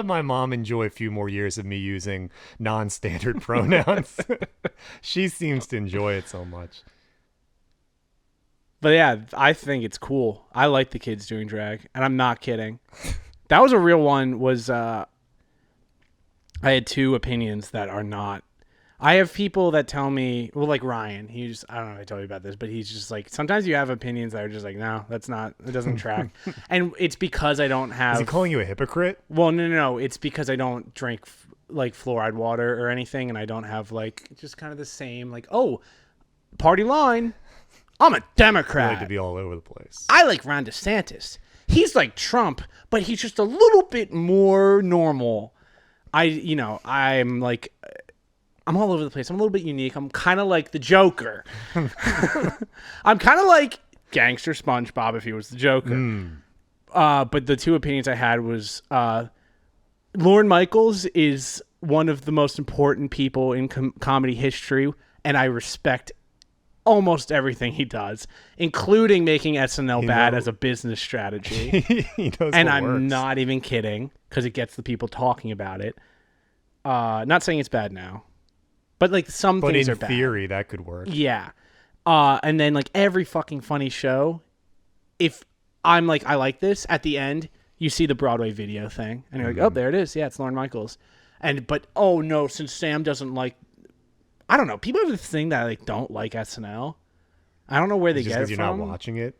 my mom enjoy a few more years of me using non-standard pronouns. She seems to enjoy it so much. But yeah, I think it's cool. I like the kids doing drag, and I'm not kidding. That was a real one. I had two opinions that are not. I have people that tell me, well, like Ryan, I don't know if I told you about this, but he's just like, sometimes you have opinions that are just like, no, it doesn't track. And it's because I don't have. Is he calling you a hypocrite? Well, no. It's because I don't drink like fluoride water or anything, and I don't have like just kind of the same, like, oh, party line. I'm a Democrat. I like to be all over the place. I like Ron DeSantis. He's like Trump, but he's just a little bit more normal. I'm like, I'm all over the place. I'm a little bit unique. I'm kind of like the Joker. I'm kind of like gangster Spongebob if he was the Joker. But the two opinions I had was Lorne Michaels is one of the most important people in comedy history, and I respect almost everything he does, including making SNL bad as a business strategy. He knows and what I'm works. not even kidding, because it gets the people talking about it. Not saying it's bad now, but like some things are bad. But in theory, that could work. Yeah. And then like every fucking funny show, if I'm like, I like this, at the end, you see the Broadway video thing, and you're like, oh, there it is. Yeah, it's Lorne Michaels. But oh no, since Sam doesn't like, I don't know. People have this thing that I like don't like SNL. I don't know where they get it from. Just because you're not watching it?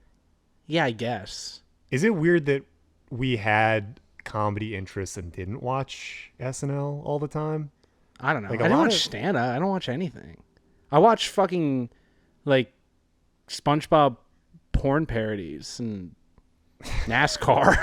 Yeah, I guess. Is it weird that we had comedy interests and didn't watch SNL all the time? I don't know. Like, I don't watch stand-up. I don't watch anything. I watch fucking like SpongeBob porn parodies and NASCAR.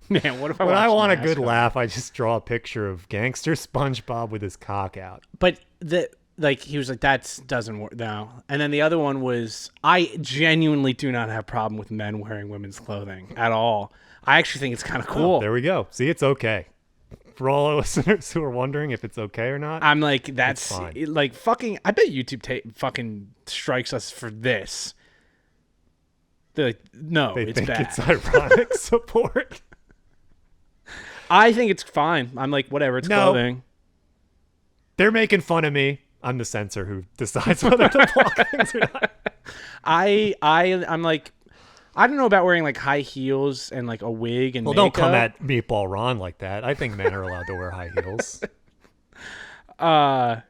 Man, what if I? When I want NASCAR? a good laugh, I just draw a picture of gangster SpongeBob with his cock out. But he was like, that doesn't work now. And then the other one was, I genuinely do not have a problem with men wearing women's clothing at all. I actually think it's kind of cool. Oh, there we go. See, it's okay. For all our listeners who are wondering if it's okay or not, I'm like, that's fine. like fucking. I bet YouTube fucking strikes us for this. They're like, no, They it's think bad. it's ironic support. I think it's fine. I'm like, whatever. It's No. clothing. They're making fun of me. I'm the censor who decides whether to block things or not. I'm like, I don't know about wearing like high heels and like a wig and Well, makeup. don't come at Meatball Ron like that. I think men are allowed to wear high heels.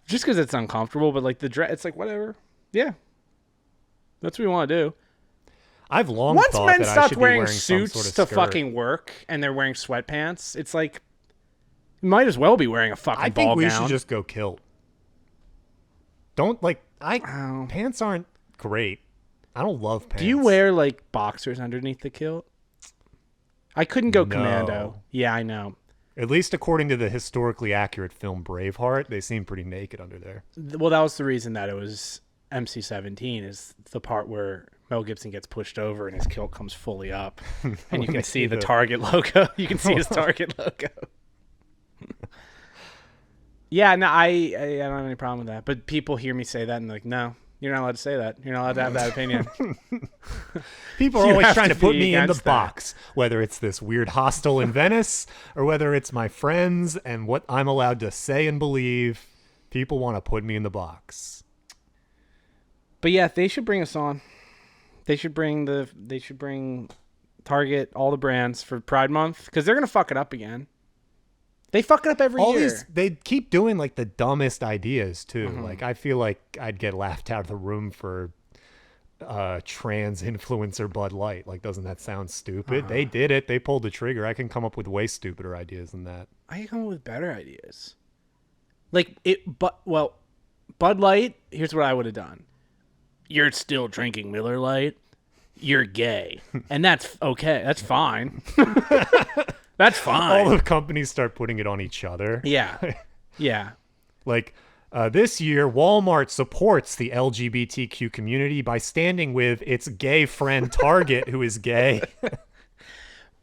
Just because it's uncomfortable, but like the dress, it's like whatever. Yeah, that's what we want to do. I've long Once thought men that I stopped should be wearing wearing some suits sort of to skirt. fucking work and they're wearing sweatpants, it's like you might as well be wearing a fucking I ball think we gown. should just go kilt. Don't like Oh. pants aren't great. I don't love pants. Do you wear like boxers underneath the kilt? I couldn't go No. commando. Yeah, I know. At least according to the historically accurate film Braveheart, they seem pretty naked under there. Well, that was the reason that it was MC-17 is the part where Mel Gibson gets pushed over and his kilt comes fully up, and you can see the Target logo. You can see his Target logo. Yeah, no, I don't have any problem with that. But people hear me say that and they're like, no, you're not allowed to say that. You're not allowed to have that opinion. People are You always have trying to to put be me in the against that. box, whether it's this weird hostel in Venice or whether it's my friends and what I'm allowed to say and believe. People want to put me in the box. But yeah, they should bring us on. They should bring Target, all the brands for Pride Month because they're gonna fuck it up again. They fuck it up every year. They keep doing like the dumbest ideas too. Mm-hmm. Like I feel like I'd get laughed out of the room for trans influencer Bud Light. Like, doesn't that sound stupid? They did it. They pulled the trigger. I can come up with way stupider ideas than that. I can come up with better ideas. Like Bud Light. Here's what I would have done. You're still drinking Miller Lite. You're gay, and that's okay. That's fine. That's fine. All the companies start putting it on each other. Yeah, yeah. Like this year, Walmart supports the LGBTQ community by standing with its gay friend Target, who is gay.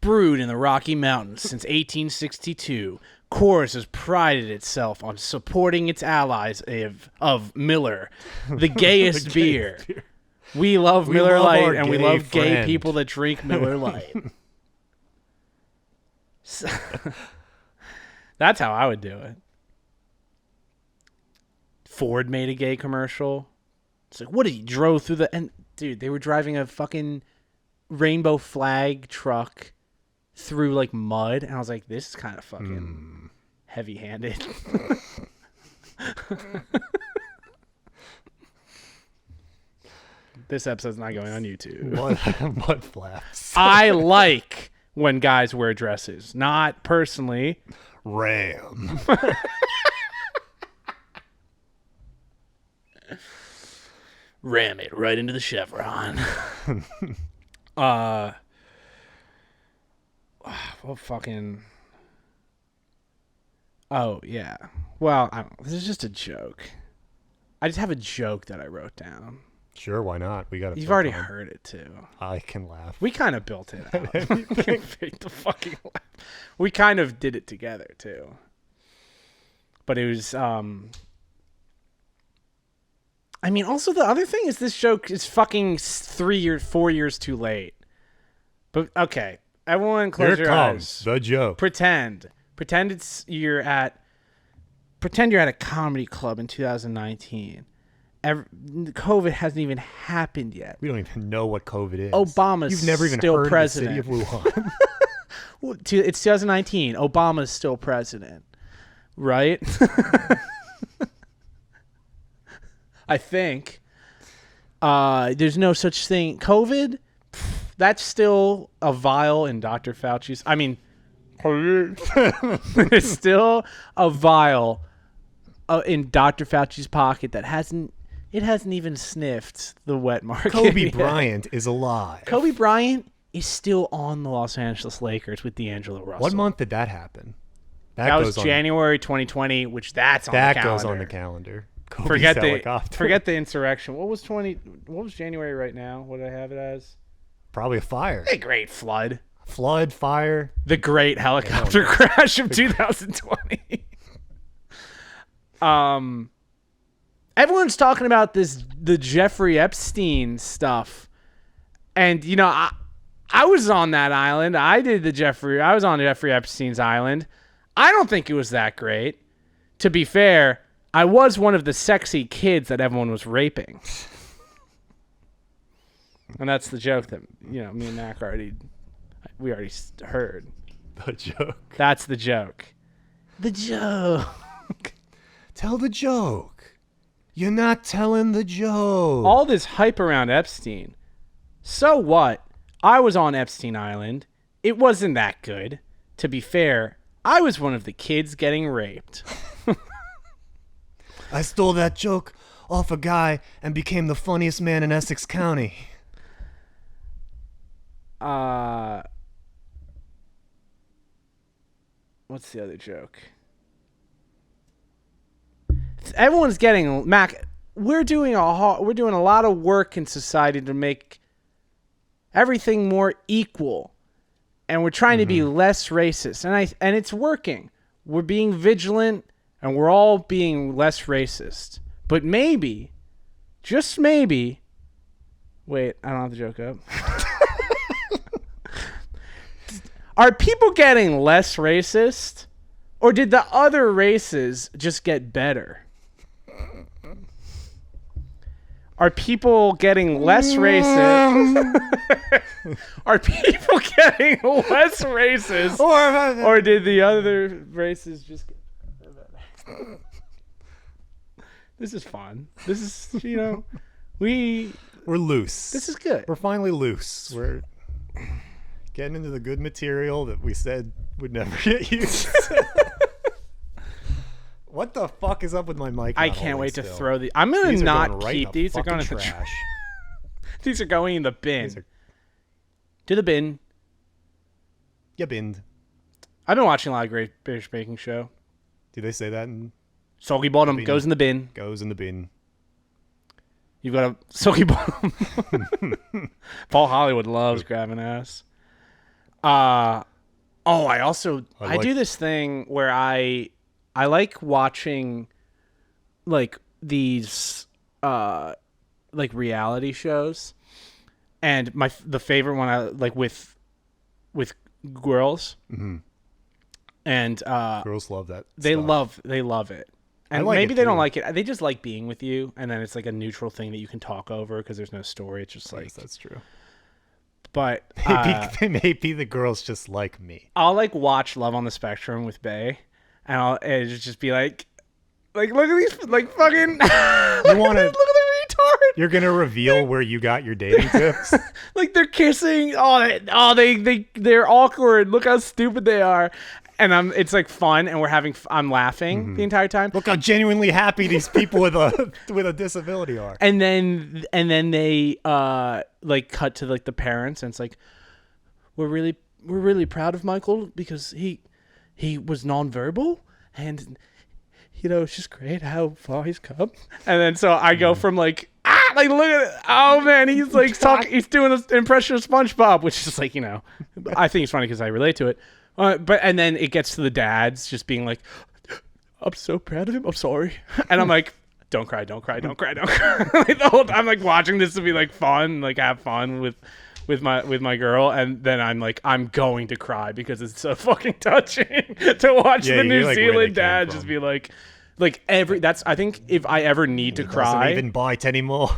Brewed in the Rocky Mountains since 1862, Coors has prided itself on supporting its allies of Miller, the gayest beer. We love Miller love Lite, our and we gay love gay friend. people that drink Miller Lite. So- that's how I would do it. Ford made a gay commercial. It's like, what, he drove through the... And, dude, they were driving a fucking rainbow flag truck through, like, mud. And I was like, this is kind of fucking heavy-handed. This episode's not going on YouTube. Mud flaps. I like when guys wear dresses. Not personally. Ram. Ram it right into the chevron. Well, fucking... Oh, yeah. Well, I don't... This is just a joke. I just have a joke that I wrote down. Sure, why not? We got. You've already heard it, too. I can laugh. We kind of built it out. The fucking laugh. We kind of did it together, too. But it was... I mean, also the other thing is this joke is fucking 4 years too late. But okay, everyone, close Here your comes eyes. the joke. Pretend you're at a comedy club in 2019. COVID hasn't even happened yet. We don't even know what COVID is. Obama's You've never even still heard president. of the city of Wuhan. It's 2019. Obama's still president, right? I think. There's no such thing. COVID, that's still a vial in Dr. Fauci's. I mean, there's still a vial in Dr. Fauci's pocket that hasn't even sniffed the wet market. Kobe yet. Bryant is alive. Kobe Bryant is still on the Los Angeles Lakers with D'Angelo Russell. What month did that happen? That was goes on- January 2020, which that's on the That calendar. goes on the calendar. Kobe's Forget helicopter. the insurrection. What was January right now? What did I have it as? Probably a fire. The Great Flood. Flood, fire. The Great Helicopter Crash of 2020. Everyone's talking about the Jeffrey Epstein stuff. And I was on that island. I was on Jeffrey Epstein's island. I don't think it was that great. To be fair, I was one of the sexy kids that everyone was raping. And that's the joke that, me and Mac already heard. The joke. That's the joke. The joke. Tell the joke. You're not telling the joke. All this hype around Epstein. So what? I was on Epstein Island. It wasn't that good. To be fair, I was one of the kids getting raped. I stole that joke off a guy and became the funniest man in Essex County. What's the other joke? Everyone's getting Mac. We're doing a lot of work in society to make everything more equal, and we're trying to be less racist, and it's working. We're being vigilant, and we're all being less racist. But maybe, just maybe, wait, I don't have the joke up. Are people getting less racist, or did the other races just get better? Are people getting less racist? Are people getting less racist, or did the other races just get better? This is fun. This is, we're loose. This is good. We're finally loose. We're getting into the good material that we said would never get used. What the fuck is up with my mic? I can't wait to throw the. I'm gonna not keep these. They're going in the trash. These are going in the bin. To the bin. Yeah, binned. I've been watching a lot of Great British Baking Show. Do they say that? Soggy bottom bin. goes in the bin. Goes in the bin. You've got a soggy bottom. Paul Hollywood loves grabbing ass. I do this thing where I like watching like these like reality shows, and the favorite one I like with girls. Mm-hmm. And girls love that. They love it. And like maybe it they don't too. like it. They just like being with you, and then it's like a neutral thing that you can talk over because there's no story. It's just like yes, that's true. But maybe the girls just like me. I'll like watch Love on the Spectrum with Bae, and it'll just be like look at these like fucking. You want to look at the retard. You're gonna reveal where you got your dating tips. Like they're kissing. They're awkward. Look how stupid they are. And it's like fun, and I'm laughing the entire time. Look how genuinely happy these people with a disability are. And then they like cut to like the parents, and it's like we're really proud of Michael because he was nonverbal, and it's just great how far he's come. And then so I go from like look at it. Oh man, he's like he's doing an impression of SpongeBob, which is like I think it's funny because I relate to it. And then it gets to the dads just being like, I'm so proud of him. I'm sorry. And I'm like, don't cry. Like the whole time I'm like watching this to be like fun, like have fun with my girl. And then I'm like, I'm going to cry because it's so fucking touching to watch the New Zealand dad just be like I think if I ever need to cry. Doesn't even bite anymore.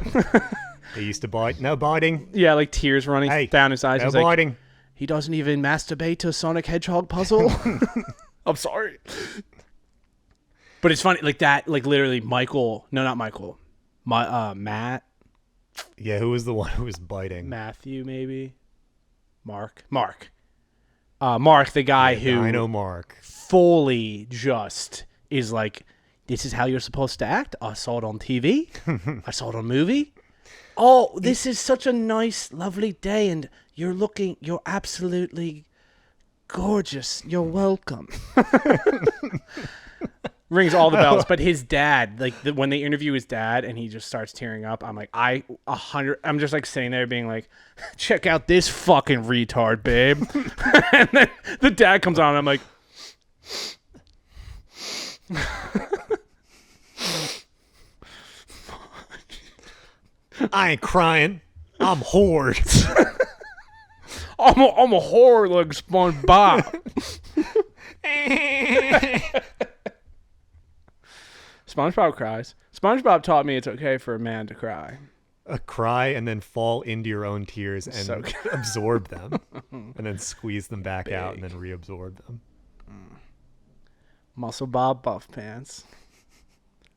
He used to bite. No biting. Yeah, like tears running down his eyes. No He's biting. Like, he doesn't even masturbate to a Sonic Hedgehog puzzle. I'm sorry. But it's funny, like that, like literally Matt. Yeah, who was the one who was biting? Matthew, maybe. Mark, the guy who I know Mark. Fully just is like, this is how you're supposed to act. I saw it on TV. I saw it on movie. Oh, this is such a nice, lovely day, and you're absolutely gorgeous. You're welcome. Rings all the bells. But his dad, like when they interview his dad and he just starts tearing up, I'm like, I'm just like sitting there being like, check out this fucking retard, babe. And then the dad comes on and I'm like, I ain't crying. I'm Horde. I'm a whore like SpongeBob. SpongeBob cries. SpongeBob taught me it's okay for a man to cry. Cry and then fall into your own tears and So good. absorb them, and then squeeze them back out and then reabsorb them. Muscle Bob Buff Pants.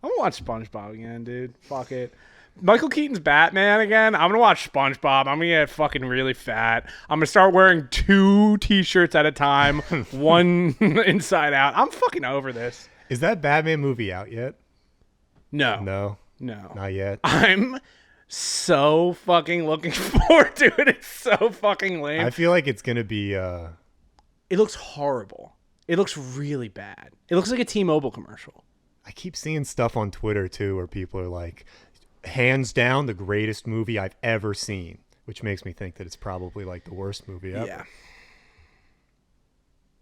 I'm gonna watch SpongeBob again, dude. Fuck it. Michael Keaton's Batman again. I'm gonna watch SpongeBob. I'm gonna get fucking really fat. I'm gonna start wearing 2 t-shirts at a time, one inside out. I'm fucking over this. Is that Batman movie out yet? No. No, not yet. I'm so fucking looking forward to it. It's so fucking lame. I feel like it's gonna be. It looks horrible. It looks really bad. It looks like a T-Mobile commercial. I keep seeing stuff on Twitter too where people are like, hands down the greatest movie I've ever seen, which makes me think that it's probably like the worst movie ever.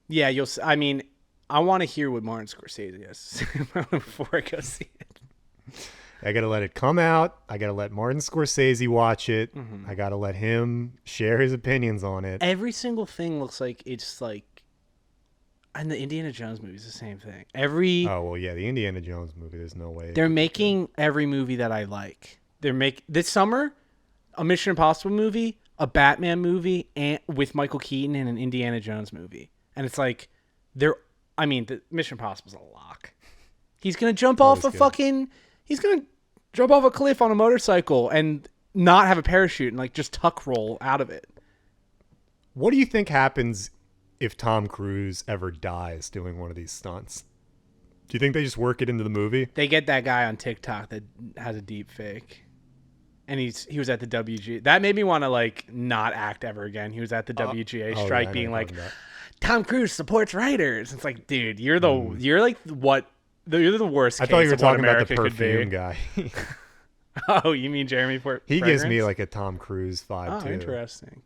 Yeah, you'll. I mean, I want to hear what Martin Scorsese has to say about it before I go see it. I gotta let it come out. I gotta let Martin Scorsese watch it. I gotta let him share his opinions on it. Every single thing looks like it's like, and the Indiana Jones movie is the same thing. Oh well, yeah, the Indiana Jones movie. There's no way They're making every movie that I like. This summer, a Mission Impossible movie, a Batman movie, and with Michael Keaton, and an Indiana Jones movie. And it's like, the Mission Impossible's a lock. He's gonna jump off a fucking. He's gonna jump off a cliff on a motorcycle and not have a parachute and like just tuck roll out of it. What do you think happens if Tom Cruise ever dies doing one of these stunts? Do you think they just work it into the movie? They get that guy on TikTok that has a deep fake. And he was at the WGA. That made me want to like not act ever again. He was at the WGA strike being like, Tom Cruise supports writers. It's like, dude, you're the worst. I thought you were talking about the America perfume guy. Oh, you mean Jeremy He gives me like a Tom Cruise vibe too. Interesting.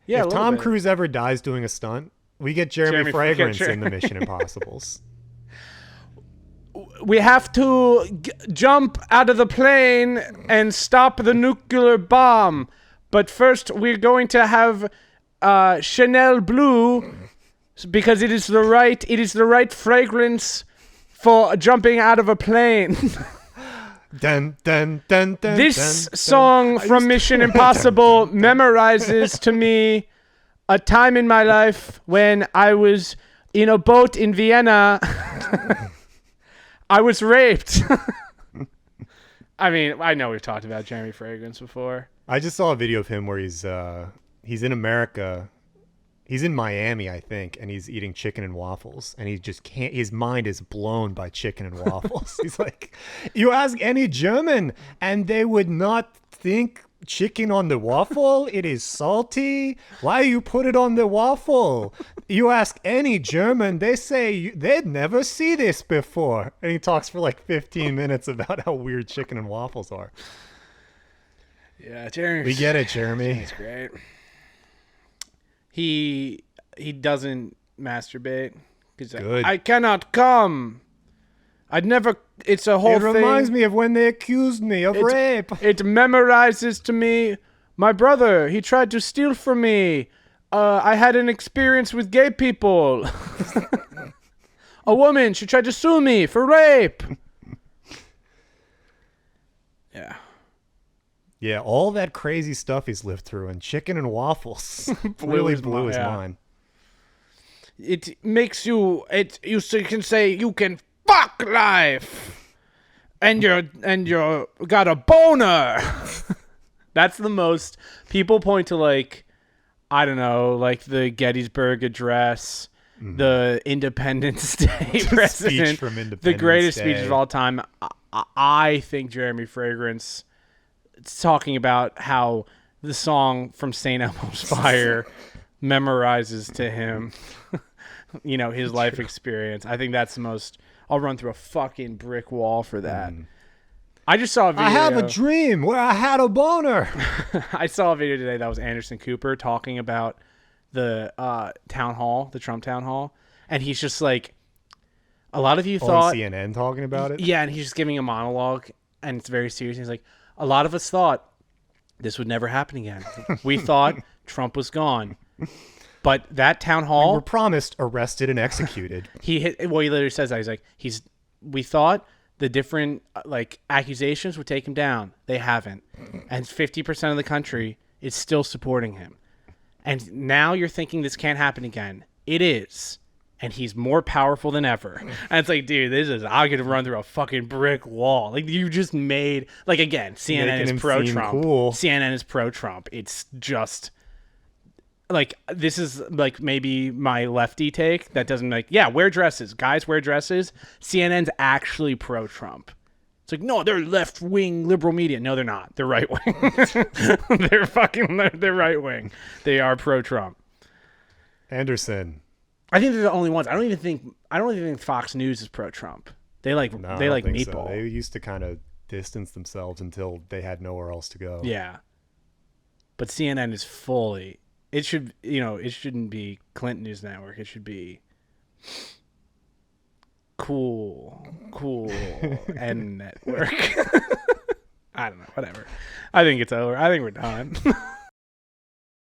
Yeah, if Tom Cruise ever dies doing a stunt, we get Jeremy Fragrance in the Mission Impossibles. We have to jump out of the plane and stop the nuclear bomb. But first, we're going to have Chanel Blue because it is the right fragrance for jumping out of a plane. Dun, dun, dun, dun, This dun, song from Mission Impossible memorizes to me a time in my life when I was in a boat in Vienna. I was raped. I mean, I know we've talked about Jeremy Fragrance before. I just saw a video of him where he's in America. He's in Miami, I think, and he's eating chicken and waffles, and he just can't. His mind is blown by chicken and waffles. He's like, you ask any German, and they would not think chicken on the waffle. It is salty. Why you put it on the waffle? You ask any German, they say they'd never see this before. And he talks for like 15 minutes about how weird chicken and waffles are. Yeah, Jeremy. We get it, Jeremy. He's great. He doesn't masturbate. Good. I cannot come. I'd never. It's a whole It thing. reminds me of when they accused me of rape. It memorizes to me. My brother, he tried to steal from me. I had an experience with gay people. A woman, she tried to sue me for rape. Yeah. Yeah, all that crazy stuff he's lived through, and chicken and waffles really blew his mind. It makes you. You can say you can fuck life, and you're got a boner. That's the most people point to, like, I don't know, like the Gettysburg Address, the Independence Day president, speech from Independence the greatest Day. speech of all time. I think Jeremy Fragrance. It's talking about how the song from St. Elmo's Fire memorizes to him, his life experience. I think that's the most. I'll run through a fucking brick wall for that. I just saw a video. I have a dream where I had a boner. I saw a video today that was Anderson Cooper talking about the town hall, the Trump town hall, and he's just like, a lot of you thought on CNN talking about it. Yeah, and he's just giving a monologue, and it's very serious. He's like, a lot of us thought this would never happen again. We thought Trump was gone. But that town hall, We were promised, arrested, and executed. he literally says that. He's like, we thought the different accusations would take him down. They haven't. And 50% of the country is still supporting him. And now you're thinking this can't happen again. It is. And he's more powerful than ever. And it's like, dude, I'm going to run through a fucking brick wall. Like, you just made, again, CNN Making is him pro-Trump. seem cool. CNN is pro-Trump. It's just... this is maybe my lefty take that doesn't wear dresses. Guys wear dresses. CNN's actually pro-Trump. It's like, no, they're left-wing liberal media. No, they're not. They're right-wing. They're right-wing. They are pro-Trump. Anderson. I think they're the only ones. I don't even think Fox News is pro-Trump. They like No, I don't think meatball. So. They used to kind of distance themselves until they had nowhere else to go. Yeah. But CNN is fully... It should, it shouldn't be Clinton News Network. It should be cool and network. I don't know, whatever. I think it's over. I think we're done.